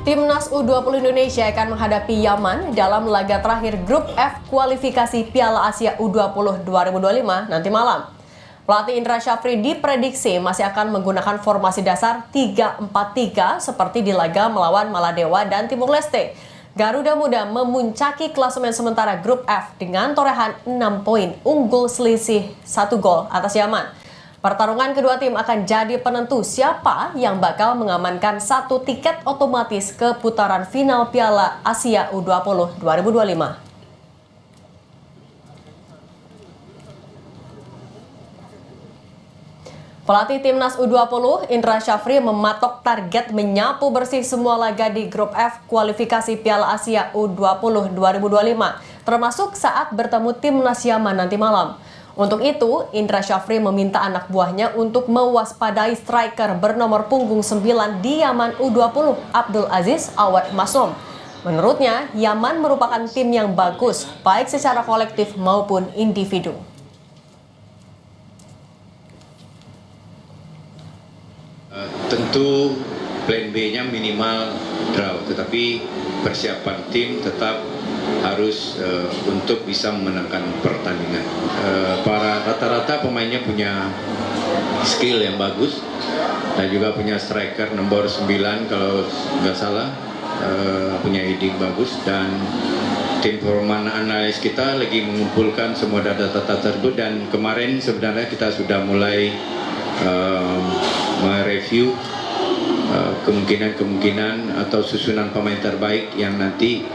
Timnas U20 Indonesia akan menghadapi Yaman dalam laga terakhir Grup F kualifikasi Piala Asia U20 2025 nanti malam. Pelatih Indra Syafri diprediksi masih akan menggunakan formasi dasar 3-4-3 seperti di laga melawan Maladewa dan Timur Leste. Garuda Muda memuncaki klasemen sementara Grup F dengan torehan 6 poin, unggul selisih 1 gol atas Yaman. Pertarungan kedua tim akan jadi penentu siapa yang bakal mengamankan 1 tiket otomatis ke putaran final Piala Asia U20 2025. Pelatih Timnas U20, Indra Syafri mematok target menyapu bersih semua laga di Grup F kualifikasi Piala Asia U20 2025, termasuk saat bertemu Timnas Yaman nanti malam. Untuk itu, Indra Syafri meminta anak buahnya untuk mewaspadai striker bernomor punggung 9 di Yaman U20, Abdul Aziz Awad Masom. Menurutnya, Yaman merupakan tim yang bagus, baik secara kolektif maupun individu. Tentu plan B-nya minimal draw, tetapi persiapan tim tetap harus untuk bisa memenangkan pertandingan. Para rata-rata pemainnya punya skill yang bagus dan juga punya striker nomor 9 kalau nggak salah, punya heading bagus, dan tim permainan analis kita lagi mengumpulkan semua data-data tersebut, dan kemarin sebenarnya kita sudah mulai mereview kemungkinan atau susunan pemain terbaik yang nanti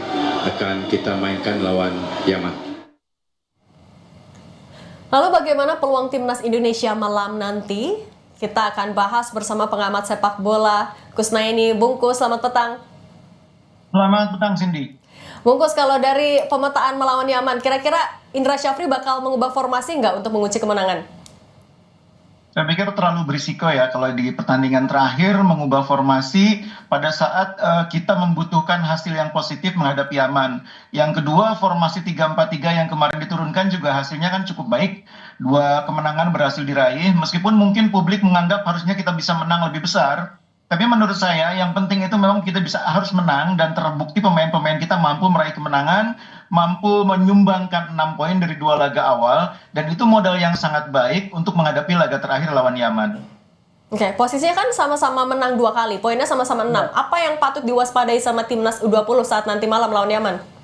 akan kita mainkan lawan Yaman. Lalu bagaimana peluang Timnas Indonesia malam nanti? Kita akan bahas bersama pengamat sepak bola Kusnaini. Bungkus, selamat petang. Selamat petang, Cindy. Bungkus, kalau dari pemetaan melawan Yaman, kira-kira Indra Syafri bakal mengubah formasi nggak untuk mengunci kemenangan? Saya pikir terlalu berisiko ya kalau di pertandingan terakhir mengubah formasi pada saat kita membutuhkan hasil yang positif menghadapi Yaman. Yang kedua, formasi 3-4-3 yang kemarin diturunkan juga hasilnya kan cukup baik. 2 kemenangan berhasil diraih, meskipun mungkin publik menganggap harusnya kita bisa menang lebih besar. Tapi menurut saya yang penting itu memang kita harus menang, dan terbukti pemain-pemain kita mampu meraih kemenangan, mampu menyumbangkan 6 poin dari 2 laga awal, dan itu modal yang sangat baik untuk menghadapi laga terakhir lawan Yaman. Oke, posisinya kan sama-sama menang 2 kali, poinnya sama-sama 6. Apa yang patut diwaspadai sama Timnas U20 saat nanti malam lawan Yaman?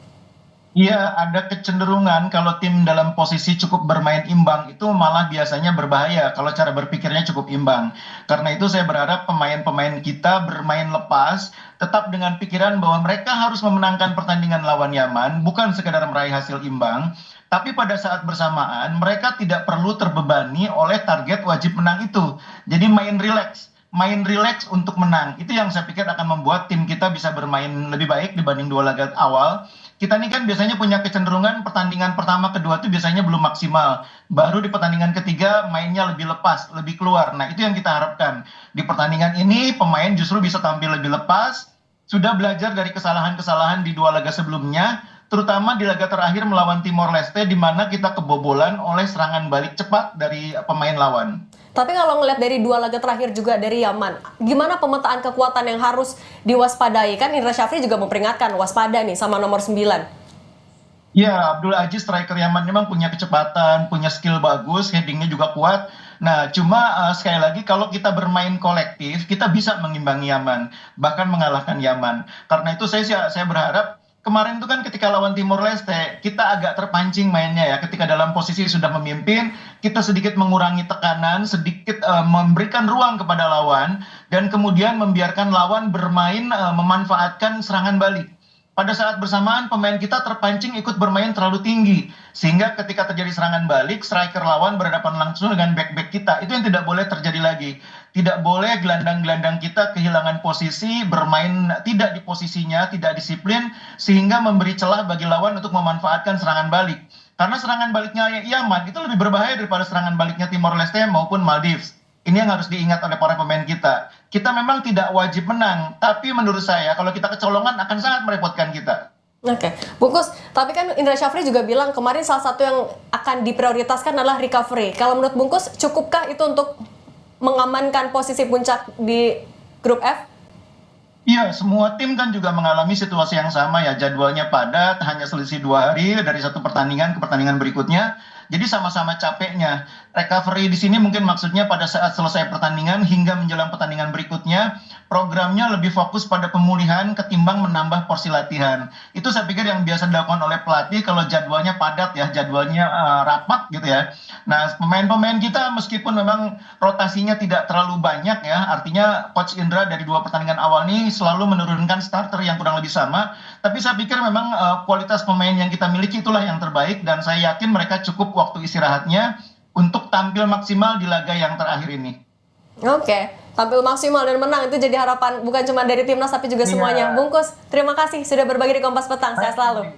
Iya, ada kecenderungan kalau tim dalam posisi cukup bermain imbang itu malah biasanya berbahaya kalau cara berpikirnya cukup imbang. Karena itu saya berharap pemain-pemain kita bermain lepas, tetap dengan pikiran bahwa mereka harus memenangkan pertandingan lawan Yaman, bukan sekedar meraih hasil imbang, tapi pada saat bersamaan mereka tidak perlu terbebani oleh target wajib menang itu. Jadi main rileks untuk menang. Itu yang saya pikir akan membuat tim kita bisa bermain lebih baik dibanding 2 laga awal. Kita ini kan biasanya punya kecenderungan pertandingan pertama, kedua itu biasanya belum maksimal. Baru di pertandingan ketiga mainnya lebih lepas, lebih keluar. Nah, itu yang kita harapkan. Di pertandingan ini pemain justru bisa tampil lebih lepas, sudah belajar dari kesalahan-kesalahan di 2 laga sebelumnya, terutama di laga terakhir melawan Timor Leste, di mana kita kebobolan oleh serangan balik cepat dari pemain lawan. Tapi kalau ngelihat dari 2 laga terakhir juga dari Yaman, gimana pemetaan kekuatan yang harus diwaspadai? Kan Indra Syafri juga memperingatkan waspada nih sama nomor 9. Ya, Abdul Aziz striker Yaman memang punya kecepatan, punya skill bagus, headingnya juga kuat. Nah, cuma sekali lagi kalau kita bermain kolektif, kita bisa mengimbangi Yaman, bahkan mengalahkan Yaman. Karena itu saya berharap kemarin itu kan ketika lawan Timor Leste, kita agak terpancing mainnya ya. Ketika dalam posisi sudah memimpin, kita sedikit mengurangi tekanan, sedikit memberikan ruang kepada lawan, dan kemudian membiarkan lawan bermain memanfaatkan serangan balik. Pada saat bersamaan pemain kita terpancing ikut bermain terlalu tinggi, sehingga ketika terjadi serangan balik, striker lawan berhadapan langsung dengan back-back kita. Itu yang tidak boleh terjadi lagi. Tidak boleh gelandang-gelandang kita kehilangan posisi, bermain tidak di posisinya, tidak disiplin, sehingga memberi celah bagi lawan untuk memanfaatkan serangan balik. Karena serangan baliknya Yaman itu lebih berbahaya daripada serangan baliknya Timor Leste maupun Maldives. Ini yang harus diingat oleh para pemain kita. Kita memang tidak wajib menang, tapi menurut saya kalau kita kecolongan akan sangat merepotkan kita. Oke, Bungkus, tapi kan Indra Syafri juga bilang kemarin salah satu yang akan diprioritaskan adalah recovery. Kalau menurut Bungkus, cukupkah itu untuk mengamankan posisi puncak di grup F? Iya, semua tim kan juga mengalami situasi yang sama ya. Jadwalnya padat, hanya selisih 2 hari dari satu pertandingan ke pertandingan berikutnya. Jadi sama-sama capeknya. Recovery di sini mungkin maksudnya pada saat selesai pertandingan hingga menjelang pertandingan berikutnya, programnya lebih fokus pada pemulihan ketimbang menambah porsi latihan. Itu saya pikir yang biasa dilakukan oleh pelatih kalau jadwalnya padat ya, jadwalnya rapat gitu ya. Nah, pemain-pemain kita meskipun memang rotasinya tidak terlalu banyak ya, artinya Coach Indra dari 2 pertandingan awal ini selalu menurunkan starter yang kurang lebih sama. Tapi saya pikir memang kualitas pemain yang kita miliki itulah yang terbaik dan saya yakin mereka cukup waktu istirahatnya untuk tampil maksimal di laga yang terakhir ini. Oke, tampil maksimal dan menang itu jadi harapan bukan cuma dari timnas tapi juga Iya. semuanya. Bungkus, terima kasih sudah berbagi di Kompas Petang. Sehat selalu.